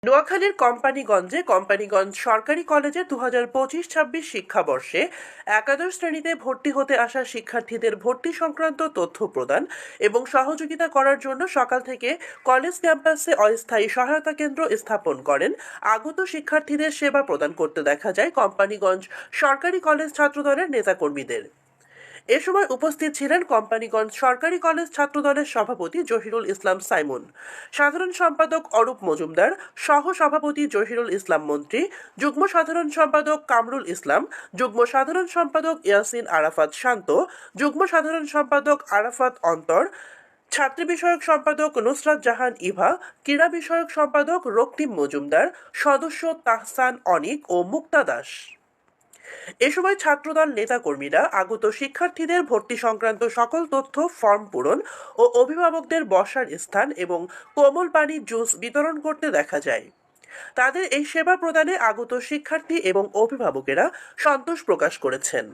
নোয়াখালীর কোম্পানিগঞ্জ সরকারি কলেজে 2025-26 শিক্ষাবর্ষে একাদশ শ্রেণীতে ভর্তি হতে আসা শিক্ষার্থীদের ভর্তি সংক্রান্ত তথ্য প্রদান এবং সহযোগিতা করার জন্য সকাল থেকে কলেজ ক্যাম্পাসে অস্থায়ী সহায়তা কেন্দ্র স্থাপন করেন। আগত শিক্ষার্থীদের সেবা প্রদান করতে দেখা যায় কোম্পানিগঞ্জ সরকারি কলেজ ছাত্রদলের নেতাকর্মীদের। এ সময় উপস্থিত ছিলেন কোম্পানিগঞ্জ সরকারি কলেজ ছাত্রদলের সভাপতি জহিরুল ইসলাম সাইমন, সাধারণ সম্পাদক অরূপ মজুমদার, সহ সভাপতি জহিরুল ইসলাম মন্ত্রী, যুগ্ম সাধারণ সম্পাদক কামরুল ইসলাম, যুগ্ম সাধারণ সম্পাদক ইয়াসিন আরাফাত শান্ত, যুগ্ম সাধারণ সম্পাদক আরাফাত অন্তর, ছাত্রী বিষয়ক সম্পাদক নুসরাত জাহান ইভা, ক্রীড়া বিষয়ক সম্পাদক রক্তিম মজুমদার, সদস্য তাহসান অনিক ও মুক্তা দাস। এ সময় ছাত্রদল নেতাকর্মীরা আগত শিক্ষার্থীদের ভর্তি সংক্রান্ত সকল তথ্য, ফর্ম পূরণ ও অভিভাবকদের বসার স্থান এবং কোমল পানি জুস বিতরণ করতে দেখা যায়। তাদের এই সেবা প্রদানে আগত শিক্ষার্থী এবং অভিভাবকেরা সন্তোষ প্রকাশ করেছেন।